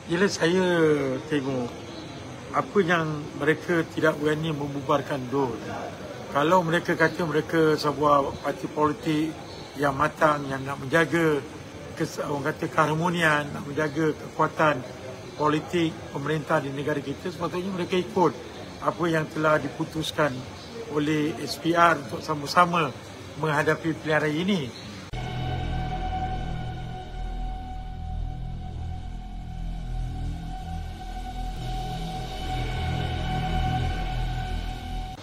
Bila saya tengok apa yang mereka tidak berani membubarkan DUN. Kalau mereka kata mereka sebuah parti politik yang matang, yang nak menjaga orang kata keharmonian, nak menjaga kekuatan politik pemerintah di negara kita, sepatutnya mereka ikut apa yang telah diputuskan oleh SPR untuk sama-sama menghadapi pilihan raya ini.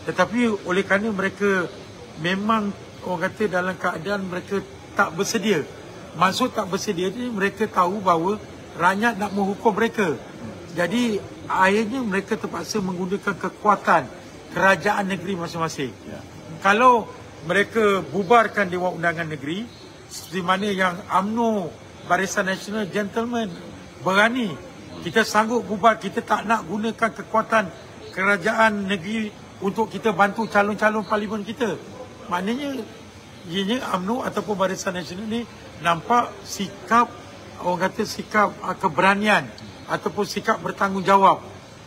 Tetapi oleh kerana mereka memang orang kata dalam keadaan mereka tak bersedia. Maksud tak bersedia ni mereka tahu bahawa rakyat nak menghukum mereka. Jadi akhirnya mereka terpaksa menggunakan kekuatan kerajaan negeri masing-masing. Kalau mereka bubarkan Dewan Undangan Negeri, seperti mana yang UMNO, Barisan Nasional Gentleman berani, kita sanggup bubar, kita tak nak gunakan kekuatan kerajaan negeri untuk kita bantu calon-calon parlimen kita. Maknanya ianya UMNO ataupun Barisan Nasional ni nampak sikap, orang kata sikap keberanian ataupun sikap bertanggungjawab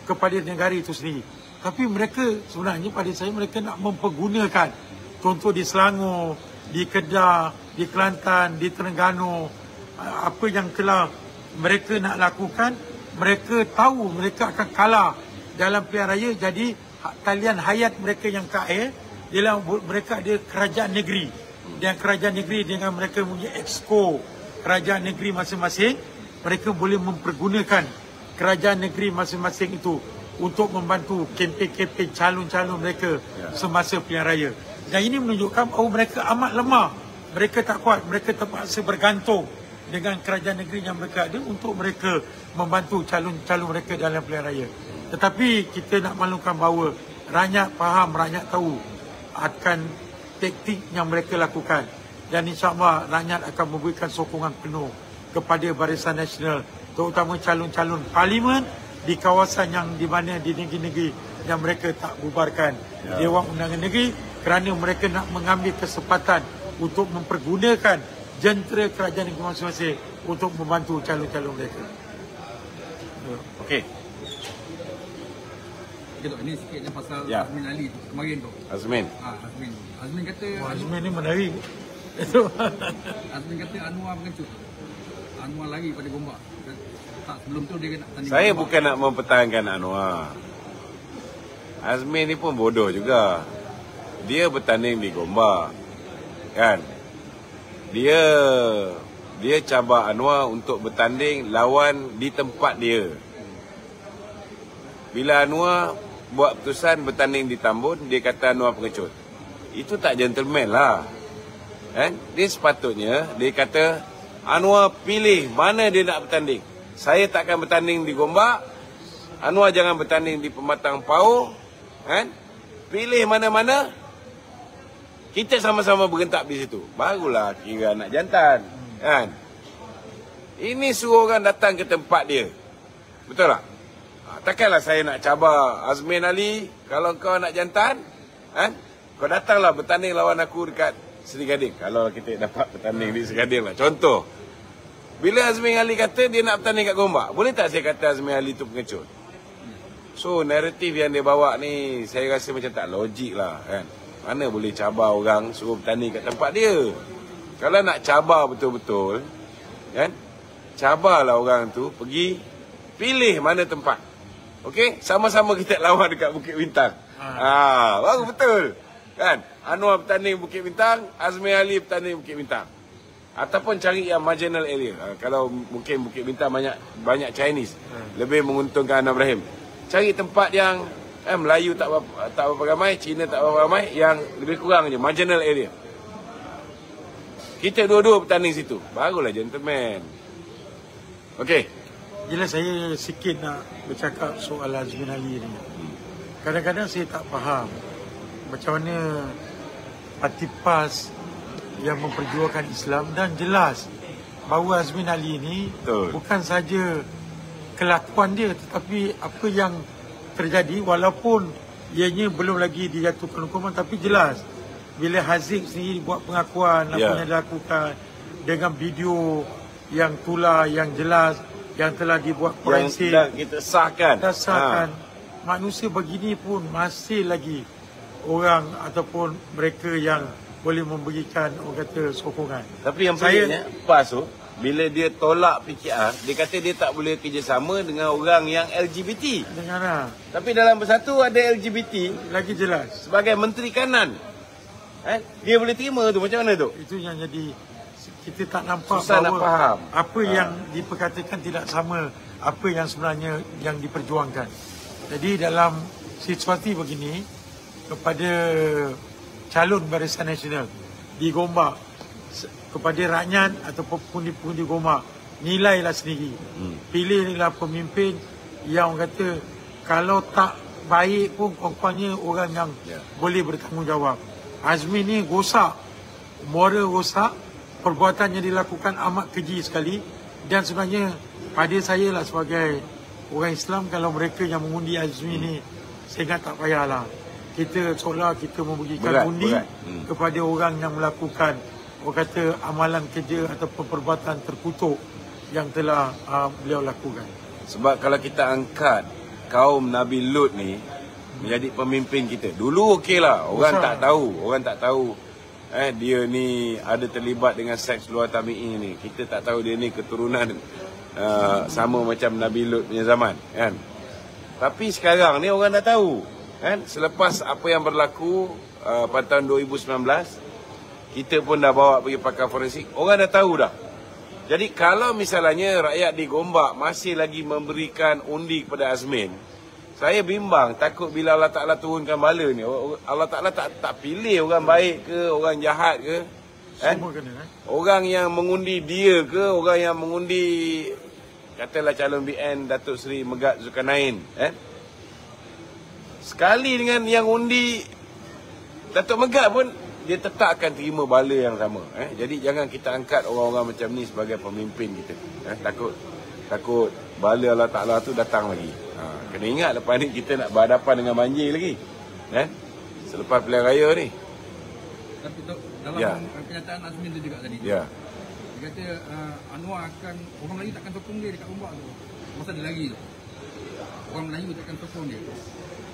kepada negara itu sendiri. Tapi mereka sebenarnya pada saya mereka nak mempergunakan, contoh di Selangor, di Kedah, di Kelantan, di Terengganu, apa yang telah mereka nak lakukan, mereka tahu mereka akan kalah dalam pilihan raya. Jadi talian hayat mereka yang kaya ialah mereka ada kerajaan negeri, dan kerajaan negeri dengan mereka punya exco kerajaan negeri masing-masing, mereka boleh mempergunakan kerajaan negeri masing-masing itu untuk membantu kempen-kempen calon-calon mereka semasa pilihan raya. Dan ini menunjukkan bahawa mereka amat lemah, mereka tak kuat, mereka terpaksa bergantung dengan kerajaan negeri yang mereka ada untuk mereka membantu calon-calon mereka dalam pilihan raya. Tetapi kita nak maklumkan bahawa rakyat faham, rakyat tahu akan taktik yang mereka lakukan. Dan insyaAllah rakyat akan memberikan sokongan penuh kepada Barisan Nasional, terutama calon-calon parlimen di kawasan yang di mana di negeri-negeri yang mereka tak bubarkan Dewan Undangan Negeri, kerana mereka nak mengambil kesempatan untuk mempergunakan jentera kerajaan negeri masing-masing untuk membantu calon-calon mereka. Okey. Dok, ini sikitnya pasal Azmin Ali tu kemarin tu. Azmin. Azmin kata Azmin ni menarik. Azmin kata Anwar mengecut. Anwar lari pada Gombak. Tak, sebelum tu dia nak tanding. Saya bukan nak mempertahankan Anwar. Azmin ni pun bodoh juga. Dia bertanding di Gombak. Kan? Dia cabar Anwar untuk bertanding lawan di tempat dia. Bila Anwar buat keputusan bertanding di Tambun, dia kata Anwar pengecut. Itu tak gentleman lah. Kan? Dia sepatutnya, dia kata Anwar pilih mana dia nak bertanding. Saya takkan bertanding di Gombak. Anwar jangan bertanding di Pematang Pauh. Kan? Pilih mana-mana. Kita sama-sama bergentak di situ. Barulah kira anak jantan. Kan? Ini suruh orang datang ke tempat dia. Betul tak? Takkanlah saya nak cabar Azmin Ali. Kalau kau nak jantan, kan? Kau datanglah bertanding lawan aku dekat Seri Gading. Kalau kita dapat bertanding di Seri Gading lah. Contoh. Bila Azmin Ali kata dia nak bertanding kat Gombak, boleh tak saya kata Azmin Ali tu pengecut? So, naratif yang dia bawa ni, saya rasa macam tak logik lah, kan? Mana boleh cabar orang suruh bertanding kat tempat dia? Kalau nak cabar betul-betul, kan? Cabarlah orang tu pergi pilih mana tempat. Okey, sama-sama kita lawan dekat Bukit Bintang. Baru betul. Kan? Anwar bertanding Bukit Bintang, Azmin Ali bertanding Bukit Bintang. Ataupun cari yang marginal area. Kalau mungkin Bukit Bintang banyak Chinese, lebih menguntungkan Anwar Ibrahim. Cari tempat yang Melayu tak berapa ramai, Cina tak berapa ramai, yang lebih kurang je marginal area. Kita dua-dua bertanding situ. Barulah gentleman. Okey. Jelas saya sikit nak bercakap soal Azmin Ali ni. Kadang-kadang saya tak faham macam mana parti PAS yang memperjuangkan Islam, dan jelas bahawa Azmin Ali ni bukan saja kelakuan dia, tetapi apa yang terjadi, walaupun ianya belum lagi dijatuhkan hukuman, tapi jelas bila Haziq sendiri buat pengakuan apa yang dilakukan dengan video yang tular yang jelas, yang telah dibuat yang forensik, sedang kita sahkan. Manusia begini pun masih lagi orang ataupun mereka yang boleh memberikan orang kata sokongan. Tapi yang peliknya PAS tu, bila dia tolak PKR, dia kata dia tak boleh kerjasama dengan orang yang LGBT. Dengar Tapi dalam Bersatu ada LGBT lagi jelas. sebagai Menteri Kanan. Dia boleh terima tu, macam mana tu? Itu yang jadi kita tak nampak Susah bahawa nak faham. apa yang diperkatakan tidak sama apa yang sebenarnya yang diperjuangkan. Jadi dalam situasi begini, kepada calon Barisan Nasional di Gombak, kepada rakyat ataupun pundi-pundi Gombak, nilailah sendiri. Pilihlah pemimpin yang orang kata kalau tak baik pun kurang-kurangnya orang yang boleh bertanggungjawab. Azmin ni rosak, moral rosak, perbuatan yang dilakukan amat keji sekali, dan sebenarnya pada saya lah sebagai orang Islam, kalau mereka yang mengundi Azmi ni, saya ingat tak payahlah. Kita seolah kita memberikan undi kepada orang yang melakukan orang kata amalan kerja ataupun perbuatan terkutuk yang telah beliau lakukan. Sebab kalau kita angkat kaum Nabi Lut ni menjadi pemimpin kita, dulu okeylah, orang tak tahu dia ni ada terlibat dengan seks luar tabi'i ni. Kita tak tahu dia ni keturunan sama macam Nabi Lut punya zaman, kan. Tapi sekarang ni orang dah tahu, kan. Selepas apa yang berlaku pada tahun 2019, kita pun dah bawa pergi pakar forensik, orang dah tahu dah. Jadi kalau misalnya rakyat di Gombak masih lagi memberikan undi kepada Azmin, saya bimbang, takut bila Allah Ta'ala turunkan bala ni, Allah Ta'ala tak pilih orang baik ke, orang jahat ke, Semua kena, orang yang mengundi dia ke, orang yang mengundi katalah calon BN Datuk Seri Megat Zulkarnain, sekali dengan yang undi Datuk Megat pun dia tetap akan terima bala yang sama. Jadi jangan kita angkat orang-orang macam ni sebagai pemimpin kita. Takut bala Allah Ta'ala tu datang lagi. Kena ingat lepas ni kita nak berhadapan dengan banjir lagi, selepas pilihan raya ni. Tapi dalam kenyataan Azmin tu juga tadi, dia kata Anwar akan, orang Melayu takkan sokong dia dekat Gombak tu, masa dia lagi tu. Orang Melayu takkan sokong dia.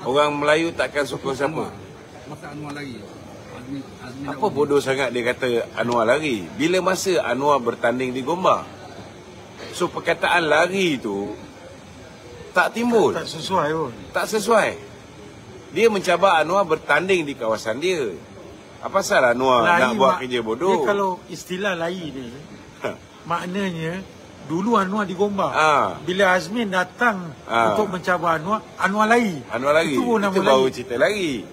Orang Melayu takkan sokong siapa? Masa Anwar lagi. Azmin apa bodoh sangat dia kata Anwar lari? Bila masa Anwar bertanding di Gombak, so perkataan lari tu tak timbul. Tak sesuai pun. Tak sesuai. Dia mencabar Anwar bertanding di kawasan dia. Apa salah Anwar nak buat kerja bodoh? Dia kalau istilah lari ni, maknanya dulu Anwar di Gombak. Bila Azmin datang untuk mencabar Anwar lari. Anwar lari. Itu baru cerita lari.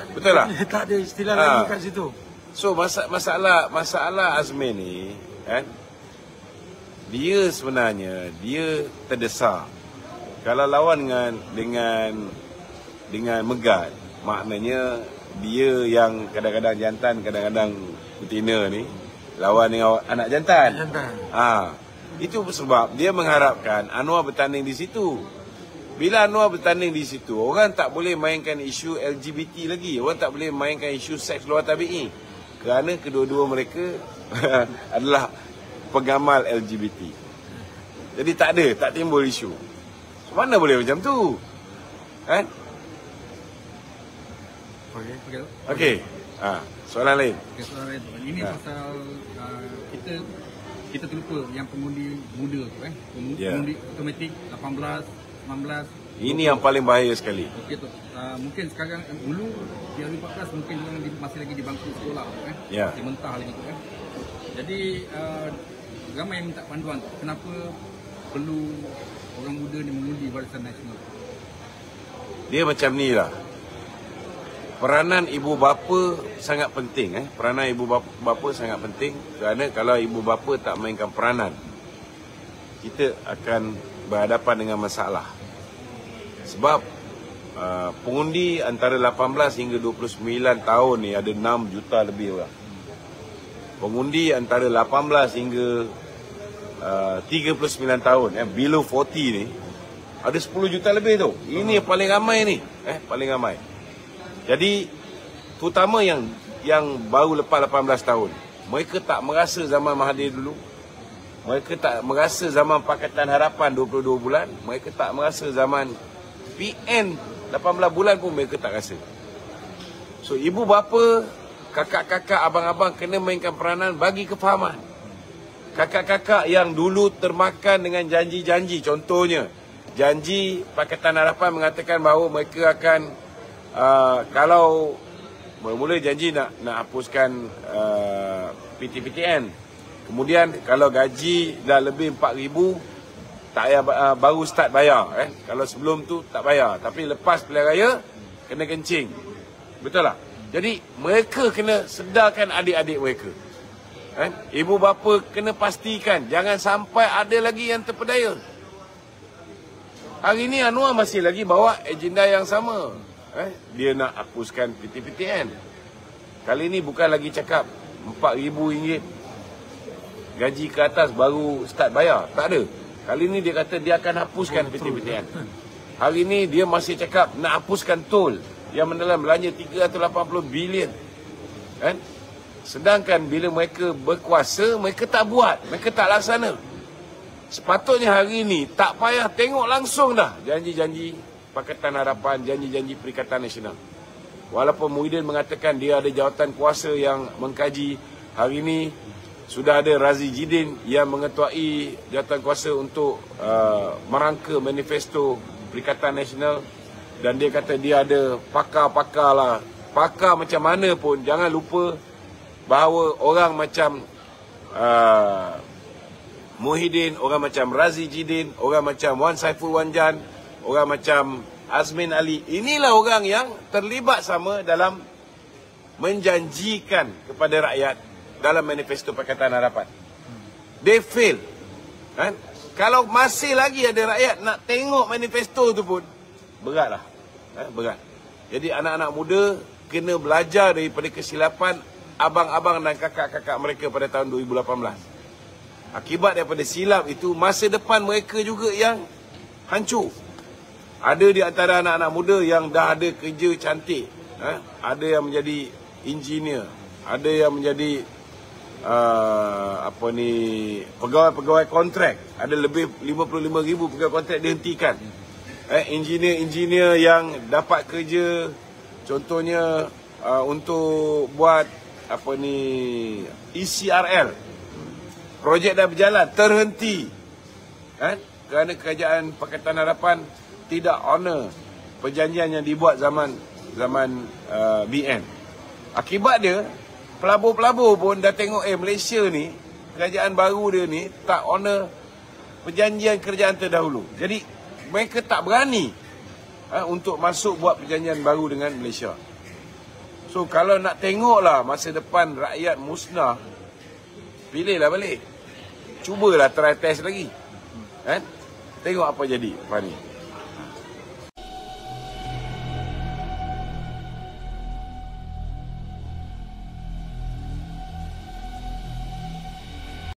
Betul tak? Tak ada istilah lari kat situ. So masalah Azmin ni, kan, dia sebenarnya dia terdesak. Kalau lawan dengan Megat, maknanya dia yang kadang-kadang jantan, kadang-kadang betina ni lawan dengan anak jantan. Itu sebab dia mengharapkan Anwar bertanding di situ. Bila Anwar bertanding di situ, orang tak boleh mainkan isu LGBT lagi. Orang tak boleh mainkan isu seks luar tabi'i. Kerana kedua-dua mereka adalah pengamal LGBT. Jadi tak timbul isu. Mana boleh macam tu? Kan? Okey. Soalan lain. Soalan lain. Ini pasal kita terlupa yang pengundi muda tu, pengundi automatik 18, 19. Ini yang paling bahaya sekali. Okey tu. Mungkin sekarang dulu 2014 mungkin orang masih lagi di bangku sekolah masih mentah lagi tu, Jadi ramai yang minta panduan kenapa perlu orang muda ni mengundi Barisan Nasional. Dia macam ni lah. Peranan ibu bapa sangat penting. Peranan ibu bapa sangat penting. Kerana kalau ibu bapa tak mainkan peranan, kita akan berhadapan dengan masalah. Sebab pengundi antara 18 hingga 29 tahun ni ada 6 juta lebih orang. Pengundi antara 18 hingga 39 tahun, below 40 ni ada 10 juta lebih tu. Ini yang paling ramai ni, paling ramai. Jadi terutama yang baru lepas 18 tahun, mereka tak merasa zaman Mahathir dulu. Mereka tak merasa zaman Pakatan Harapan 22 bulan. Mereka tak merasa zaman PN 18 bulan pun mereka tak rasa. So ibu bapa, kakak-kakak, abang-abang kena mainkan peranan bagi kefahaman. Kakak-kakak yang dulu termakan dengan janji-janji, contohnya janji Pakatan Harapan mengatakan bahawa mereka akan kalau mula-mula janji nak hapuskan PTPTN. Kemudian kalau gaji dah lebih 4,000 tak payah baru start bayar. Kalau sebelum tu tak bayar. Tapi lepas pilihan raya kena kencing. Betul tak? Jadi mereka kena sedarkan adik-adik mereka. Ibu bapa kena pastikan jangan sampai ada lagi yang terpedaya. Hari ni Anwar masih lagi bawa agenda yang sama. Dia nak hapuskan PTPTN. Kali ni bukan lagi cakap RM4,000 gaji ke atas baru start bayar. Tak ada. Kali ni dia kata dia akan hapuskan PTPTN. Hari ni dia masih cakap nak hapuskan tol yang menelan belanja 380 bilion. Sedangkan bila mereka berkuasa, mereka tak buat, mereka tak laksana. Sepatutnya hari ini tak payah tengok langsung dah janji-janji Pakatan Harapan, janji-janji Perikatan Nasional. Walaupun Muhyiddin mengatakan dia ada jawatan kuasa yang mengkaji, hari ini sudah ada Razi Jidin yang mengetuai jawatan kuasa untuk merangka manifesto Perikatan Nasional. Dan dia kata dia ada pakar-pakar lah. Pakar macam mana pun, jangan lupa bahawa orang macam Muhyiddin, orang macam Razi Jidin, orang macam Wan Saiful Wanjan, orang macam Azmin Ali, inilah orang yang terlibat sama dalam menjanjikan kepada rakyat dalam manifesto Pakatan Harapan. They fail. Kalau masih lagi ada rakyat nak tengok manifesto tu pun, beratlah. Berat. Jadi anak-anak muda kena belajar daripada kesilapan abang-abang dan kakak-kakak mereka pada tahun 2018. Akibat daripada silap itu, masa depan mereka juga yang hancur. Ada di antara anak-anak muda yang dah ada kerja cantik. Ada yang menjadi engineer. Ada yang menjadi pegawai kontrak. Ada lebih 55,000 pegawai kontrak dihentikan. Engineer yang dapat kerja, contohnya untuk buat ECRL. Projek dah berjalan, terhenti. Kerana kerajaan Pakatan Harapan tidak honor perjanjian yang dibuat zaman BN. Akibat dia, pelabur-pelabur pun dah tengok Malaysia ni, kerajaan baru dia ni tak honor perjanjian kerajaan terdahulu. Jadi mereka tak berani untuk masuk buat perjanjian baru dengan Malaysia. So kalau nak tengoklah masa depan rakyat musnah, pilihlah balik. Cubalah try test lagi. Tengok apa jadi Fani.